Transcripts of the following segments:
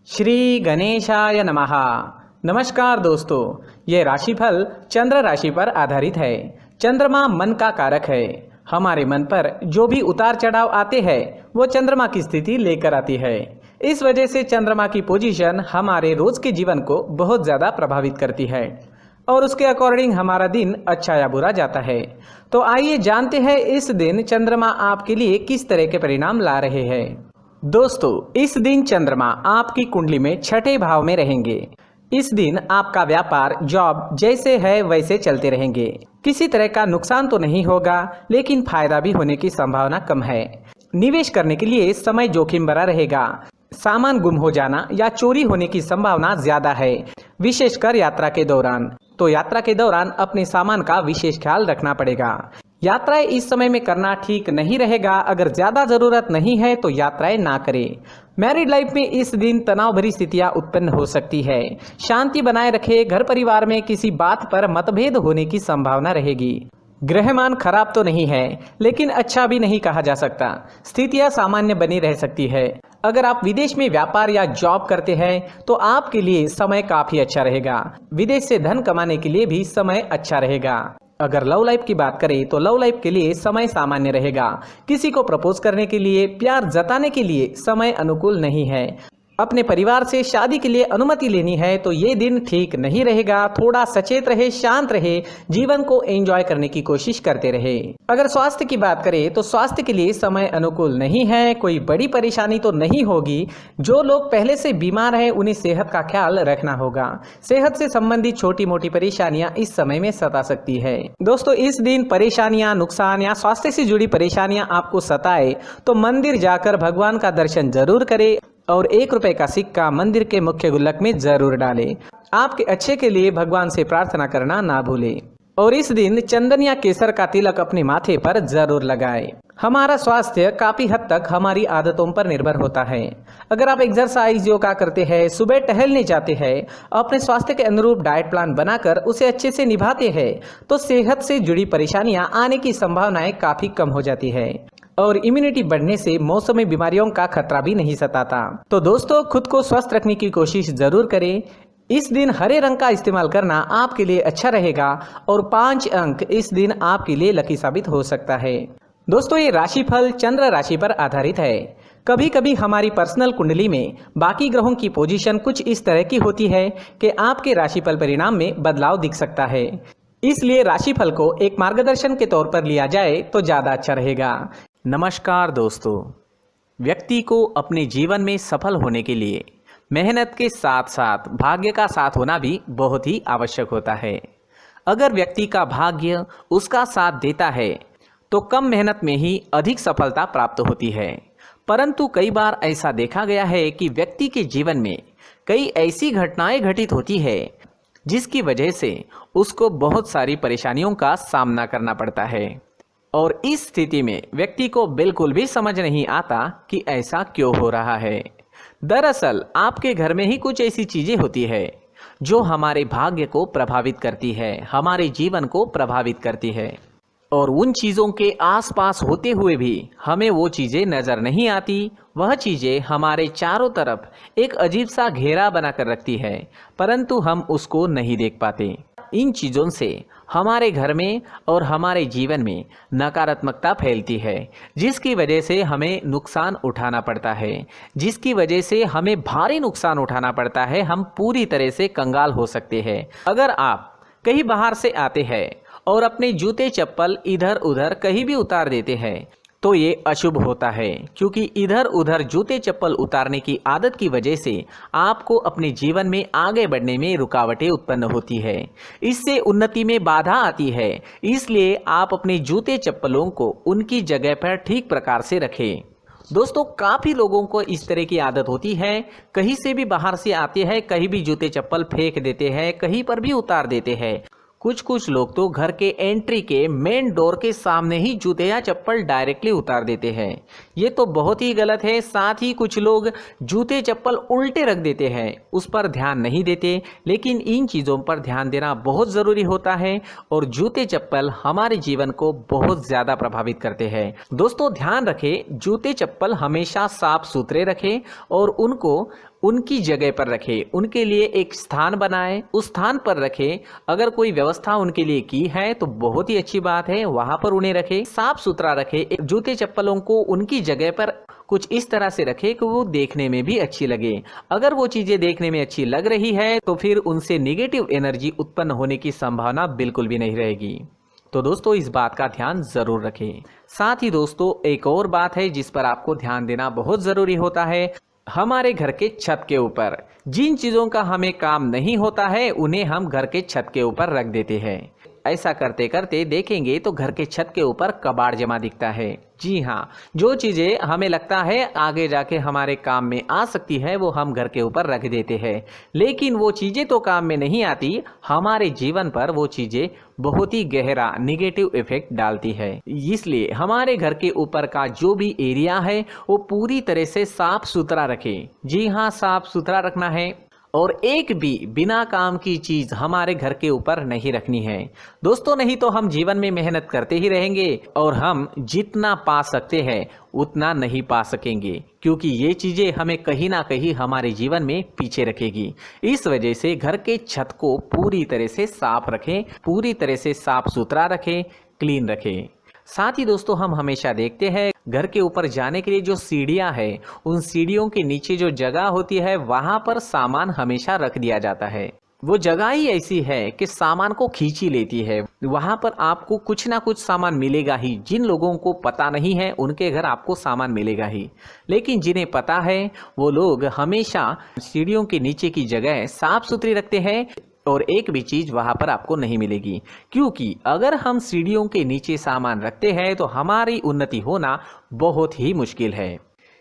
श्री गणेशाय नमः। नमस्कार दोस्तों, ये राशिफल चंद्र राशि पर आधारित है। चंद्रमा मन का कारक है। हमारे मन पर जो भी उतार चढ़ाव आते हैं वो चंद्रमा की स्थिति लेकर आती है। इस वजह से चंद्रमा की पोजीशन हमारे रोज के जीवन को बहुत ज़्यादा प्रभावित करती है और उसके अकॉर्डिंग हमारा दिन अच्छा या बुरा जाता है। तो आइए जानते हैं इस दिन चंद्रमा आपके लिए किस तरह के परिणाम ला रहे हैं। दोस्तों, इस दिन चंद्रमा आपकी कुंडली में छठे भाव में रहेंगे। इस दिन आपका व्यापार, जॉब जैसे है वैसे चलते रहेंगे। किसी तरह का नुकसान तो नहीं होगा, लेकिन फायदा भी होने की संभावना कम है। निवेश करने के लिए समय जोखिम भरा रहेगा। सामान गुम हो जाना या चोरी होने की संभावना ज्यादा है, विशेषकर यात्रा के दौरान। तो यात्रा के दौरान अपने सामान का विशेष ख्याल रखना पड़ेगा। यात्राएं इस समय में करना ठीक नहीं रहेगा। अगर ज्यादा जरूरत नहीं है तो यात्राएं ना करें। मैरिड लाइफ में इस दिन तनाव भरी स्थितियां उत्पन्न हो सकती है। शांति बनाए रखें। घर परिवार में किसी बात पर मतभेद होने की संभावना रहेगी। ग्रहमान खराब तो नहीं है, लेकिन अच्छा भी नहीं कहा जा सकता। स्थितियां सामान्य बनी रह सकती है। अगर आप विदेश में व्यापार या जॉब करते हैं तो आपके लिए समय काफी अच्छा रहेगा। विदेश से धन कमाने के लिए भी समय अच्छा रहेगा। अगर लव लाइफ की बात करें तो लव लाइफ के लिए समय सामान्य रहेगा। किसी को प्रपोज करने के लिए, प्यार जताने के लिए समय अनुकूल नहीं है। अपने परिवार से शादी के लिए अनुमति लेनी है तो ये दिन ठीक नहीं रहेगा। थोड़ा सचेत रहे, शांत रहे, जीवन को एंजॉय करने की कोशिश करते रहे। अगर स्वास्थ्य की बात करें तो स्वास्थ्य के लिए समय अनुकूल नहीं है। कोई बड़ी परेशानी तो नहीं होगी। जो लोग पहले से बीमार हैं उन्हें सेहत का ख्याल रखना होगा। सेहत से संबंधित छोटी मोटी परेशानियां इस समय में सता सकती है। दोस्तों, इस दिन परेशानियां, नुकसान या स्वास्थ्य से जुड़ी परेशानियां आपको सताए तो मंदिर जाकर भगवान का दर्शन जरूर करें और 1 रुपए का सिक्का मंदिर के मुख्य गुल्लक में जरूर डालें। आपके अच्छे के लिए भगवान से प्रार्थना करना ना भूलें। और इस दिन चंदन या केसर का तिलक अपने माथे पर जरूर लगाएं। हमारा स्वास्थ्य काफी हद तक हमारी आदतों पर निर्भर होता है। अगर आप एक्सरसाइज, योगा करते हैं, सुबह टहलने जाते हैं, अपने स्वास्थ्य के अनुरूप डाइट प्लान बनाकर उसे अच्छे से निभाते हैं तो सेहत से जुड़ी परेशानियां आने की संभावनाएं काफी कम हो जाती है और इम्यूनिटी बढ़ने से मौसमी बीमारियों का खतरा भी नहीं सताता। तो दोस्तों, खुद को स्वस्थ रखने की कोशिश जरूर करें। इस दिन हरे रंग का इस्तेमाल करना आपके लिए अच्छा रहेगा और 5 अंक इस दिन आपके लिए लकी साबित हो सकता है। दोस्तों, ये राशिफल चंद्र राशि पर आधारित है। कभी कभी हमारी पर्सनल कुंडली में बाकी ग्रहों की पोजीशन कुछ इस तरह की होती है कि आपके राशिफल परिणाम में बदलाव दिख सकता है। इसलिए राशिफल को एक मार्गदर्शन के तौर पर लिया जाए तो ज्यादा अच्छा रहेगा। नमस्कार दोस्तों, व्यक्ति को अपने जीवन में सफल होने के लिए मेहनत के साथ साथ भाग्य का साथ होना भी बहुत ही आवश्यक होता है। अगर व्यक्ति का भाग्य उसका साथ देता है तो कम मेहनत में ही अधिक सफलता प्राप्त होती है। परंतु कई बार ऐसा देखा गया है कि व्यक्ति के जीवन में कई ऐसी घटनाएं घटित होती है जिसकी वजह से उसको बहुत सारी परेशानियों का सामना करना पड़ता है और इस स्थिति में व्यक्ति को बिल्कुल भी समझ नहीं आता कि ऐसा क्यों हो रहा है। दरअसल आपके घर में ही कुछ ऐसी चीजें होती है जो हमारे भाग्य को प्रभावित करती है, हमारे जीवन को प्रभावित करती है और उन चीज़ों के आसपास होते हुए भी हमें वो चीज़ें नज़र नहीं आती। वह चीज़ें हमारे चारों तरफ एक अजीब सा घेरा बनाकर रखती है, परंतु हम उसको नहीं देख पाते। इन चीज़ों से हमारे घर में और हमारे जीवन में नकारात्मकता फैलती है, जिसकी वजह से हमें नुकसान उठाना पड़ता है, जिसकी वजह से हमें भारी नुकसान उठाना पड़ता है। हम पूरी तरह से कंगाल हो सकते हैं। अगर आप कहीं बाहर से आते हैं और अपने जूते चप्पल इधर उधर कहीं भी उतार देते हैं तो ये अशुभ होता है, क्योंकि इधर उधर जूते चप्पल उतारने की आदत की वजह से आपको अपने जीवन में आगे बढ़ने में रुकावटें उत्पन्न होती है। इससे उन्नति में बाधा आती है। इसलिए आप अपने जूते चप्पलों को उनकी जगह पर ठीक प्रकार से रखें। दोस्तों, काफ़ी लोगों को इस तरह की आदत होती है, कहीं से भी बाहर से आते हैं, कहीं भी जूते चप्पल फेंक देते हैं, कहीं पर भी उतार देते हैं। कुछ लोग तो घर के एंट्री के मेन डोर के सामने ही जूते या चप्पल डायरेक्टली उतार देते हैं। ये तो बहुत ही गलत है। साथ ही कुछ लोग जूते चप्पल उल्टे रख देते हैं, उस पर ध्यान नहीं देते। लेकिन इन चीज़ों पर ध्यान देना बहुत ज़रूरी होता है और जूते चप्पल हमारे जीवन को बहुत ज़्यादा प्रभावित करते हैं। दोस्तों, ध्यान रखें, जूते चप्पल हमेशा साफ सुथरे रखें और उनको उनकी जगह पर रखें, उनके लिए एक स्थान बनाएं, उस स्थान पर रखें। अगर कोई व्यवस्था उनके लिए की है तो बहुत ही अच्छी बात है, वहां पर उन्हें रखें, साफ सुथरा रखें। जूते चप्पलों को उनकी जगह पर कुछ इस तरह से रखें कि वो देखने में भी अच्छी लगे। अगर वो चीजें देखने में अच्छी लग रही है तो फिर उनसे नेगेटिव एनर्जी उत्पन्न होने की संभावना बिल्कुल भी नहीं रहेगी। तो दोस्तों इस बात का ध्यान जरूर रखें। साथ ही दोस्तों एक और बात है जिस पर आपको ध्यान देना बहुत जरूरी होता है। हमारे घर के छत के ऊपर जिन चीजों का हमें काम नहीं होता है उन्हें हम घर के छत के ऊपर रख देते हैं। ऐसा करते करते देखेंगे तो घर के छत के ऊपर कबाड़ जमा दिखता है। जी हाँ, जो चीजें हमें लगता है आगे जाके हमारे काम में आ सकती है वो हम घर के ऊपर रख देते हैं, लेकिन वो चीजें तो काम में नहीं आती, हमारे जीवन पर वो चीजें बहुत ही गहरा निगेटिव इफेक्ट डालती है। इसलिए हमारे घर के ऊपर का जो भी एरिया है वो पूरी तरह से साफ सुथरा रखें। जी हाँ, साफ सुथरा रखना है और एक भी बिना काम की चीज हमारे घर के ऊपर नहीं रखनी है दोस्तों, नहीं तो हम जीवन में मेहनत करते ही रहेंगे और हम जितना पा सकते हैं उतना नहीं पा सकेंगे, क्योंकि ये चीजें हमें कहीं ना कहीं हमारे जीवन में पीछे रखेगी। इस वजह से घर के छत को पूरी तरह से साफ रखें, पूरी तरह से साफ सुथरा रखें, क्लीन रखें। साथ ही दोस्तों हम हमेशा देखते हैं घर के ऊपर जाने के लिए जो सीढ़ियां है, उन सीढ़ियों के नीचे जो जगह होती है वहां पर सामान हमेशा रख दिया जाता है। वो जगह ही ऐसी है कि सामान को खींची लेती है। वहां पर आपको कुछ ना कुछ सामान मिलेगा ही। जिन लोगों को पता नहीं है उनके घर आपको सामान मिलेगा ही, लेकिन जिन्हें पता है वो लोग हमेशा सीढ़ियों के नीचे की जगह साफ सुथरी रखते हैं और एक भी चीज वहां पर आपको नहीं मिलेगी, क्योंकि अगर हम सीढ़ियों के नीचे सामान रखते हैं तो हमारी उन्नति होना बहुत ही मुश्किल है।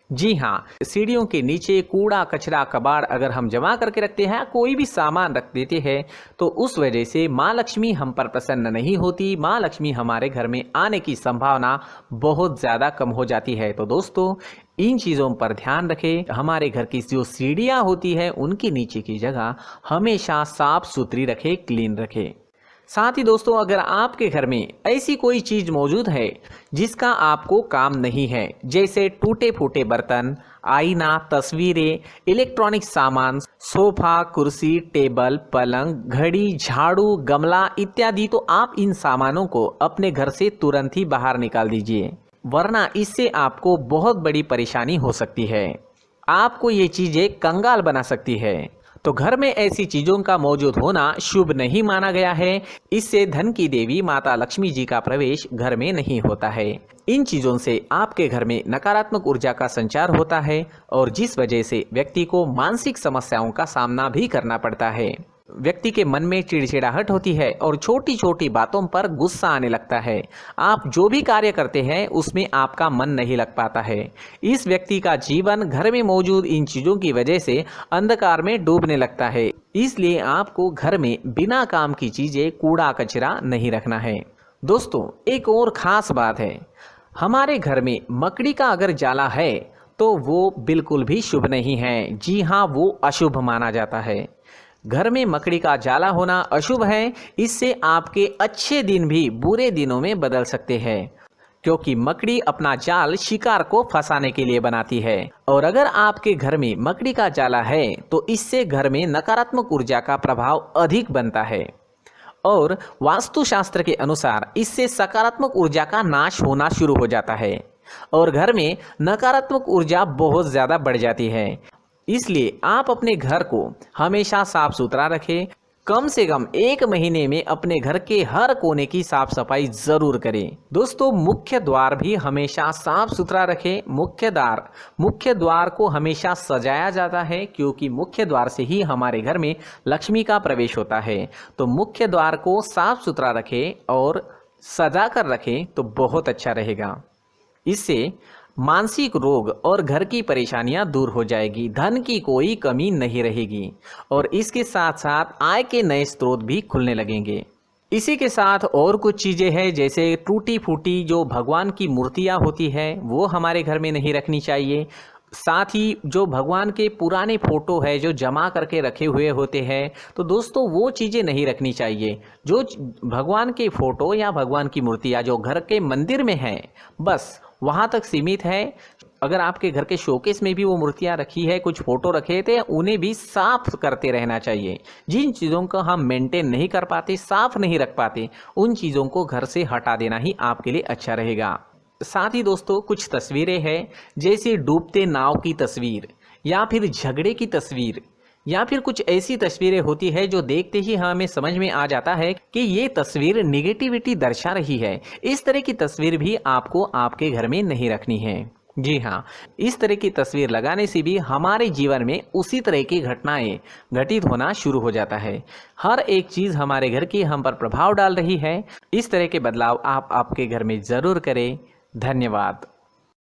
जी हाँ, सीढ़ियों के नीचे कूड़ा कचरा कबाड़ अगर हम जमा करके रखते हैं, कोई भी सामान रख देते हैं, तो उस वजह से माँ लक्ष्मी हम पर प्रसन्न नहीं होती। माँ लक्ष्मी हमारे घर में आने की संभावना बहुत ज़्यादा कम हो जाती है। तो दोस्तों इन चीज़ों पर ध्यान रखें। हमारे घर की जो सीढ़ियाँ होती है उनके नीचे की जगह हमेशा साफ सुथरी रखें, क्लीन रखें। साथ ही दोस्तों अगर आपके घर में ऐसी कोई चीज मौजूद है जिसका आपको काम नहीं है, जैसे टूटे फूटे बर्तन, आईना, तस्वीरें, इलेक्ट्रॉनिक सामान, सोफा, कुर्सी, टेबल, पलंग, घड़ी, झाड़ू, गमला इत्यादि, तो आप इन सामानों को अपने घर से तुरंत ही बाहर निकाल दीजिए, वरना इससे आपको बहुत बड़ी परेशानी हो सकती है। आपको ये चीजें कंगाल बना सकती है। तो घर में ऐसी चीजों का मौजूद होना शुभ नहीं माना गया है। इससे धन की देवी माता लक्ष्मी जी का प्रवेश घर में नहीं होता है। इन चीजों से आपके घर में नकारात्मक ऊर्जा का संचार होता है और जिस वजह से व्यक्ति को मानसिक समस्याओं का सामना भी करना पड़ता है। व्यक्ति के मन में चिड़चिड़ाहट होती है और छोटी छोटी बातों पर गुस्सा आने लगता है। आप जो भी कार्य करते हैं उसमें आपका मन नहीं लग पाता है। इस व्यक्ति का जीवन घर में मौजूद इन चीज़ों की वजह से अंधकार में डूबने लगता है। इसलिए आपको घर में बिना काम की चीज़ें, कूड़ा कचरा नहीं रखना है। दोस्तों एक और ख़ास बात है, हमारे घर में मकड़ी का अगर जाला है तो वो बिल्कुल भी शुभ नहीं है। जी हाँ, वो अशुभ माना जाता है। घर में मकड़ी का जाला होना अशुभ है। इससे आपके अच्छे दिन भी बुरे दिनों में बदल सकते हैं, क्योंकि मकड़ी अपना जाल शिकार को फंसाने के लिए बनाती है। और अगर आपके घर में मकड़ी का जाला है तो इससे घर में नकारात्मक ऊर्जा का प्रभाव अधिक बनता है और वास्तुशास्त्र के अनुसार इससे सकारात्मक ऊर्जा का नाश होना शुरू हो जाता है और घर में नकारात्मक ऊर्जा बहुत ज़्यादा बढ़ जाती है। इसलिए आप अपने घर को हमेशा साफ सुथरा रखें। कम से कम 1 महीने में अपने घर के हर कोने की साफ सफाई जरूर करें। दोस्तों मुख्य द्वार भी हमेशा साफ सुथरा रखें। मुख्य द्वार को हमेशा सजाया जाता है, क्योंकि मुख्य द्वार से ही हमारे घर में लक्ष्मी का प्रवेश होता है। तो मुख्य द्वार को साफ सुथरा रखें और सजा कर रखें तो बहुत अच्छा रहेगा। इससे मानसिक रोग और घर की परेशानियां दूर हो जाएगी, धन की कोई कमी नहीं रहेगी और इसके साथ साथ आय के नए स्रोत भी खुलने लगेंगे। इसी के साथ और कुछ चीज़ें हैं, जैसे टूटी फूटी जो भगवान की मूर्तियां होती है वो हमारे घर में नहीं रखनी चाहिए। साथ ही जो भगवान के पुराने फोटो है जो जमा करके रखे हुए होते हैं, तो दोस्तों वो चीज़ें नहीं रखनी चाहिए। जो भगवान के फोटो या भगवान की मूर्तियाँ जो घर के मंदिर में हैं बस वहाँ तक सीमित है। अगर आपके घर के शोकेस में भी वो मूर्तियाँ रखी है, कुछ फोटो रखे थे, उन्हें भी साफ करते रहना चाहिए। जिन चीज़ों को हम मेंटेन नहीं कर पाते, साफ नहीं रख पाते, उन चीज़ों को घर से हटा देना ही आपके लिए अच्छा रहेगा। साथ ही दोस्तों कुछ तस्वीरें हैं, जैसे डूबते नाव की तस्वीर या फिर झगड़े की तस्वीर या फिर कुछ ऐसी तस्वीरें होती है जो देखते ही हमें समझ में आ जाता है कि ये तस्वीर निगेटिविटी दर्शा रही है। इस तरह की तस्वीर भी आपको आपके घर में नहीं रखनी है। जी हाँ, इस तरह की तस्वीर लगाने से भी हमारे जीवन में उसी तरह की घटनाएं घटित होना शुरू हो जाता है। हर एक चीज़ हमारे घर की हम पर प्रभाव डाल रही है। इस तरह के बदलाव आप आपके घर में ज़रूर करें। धन्यवाद।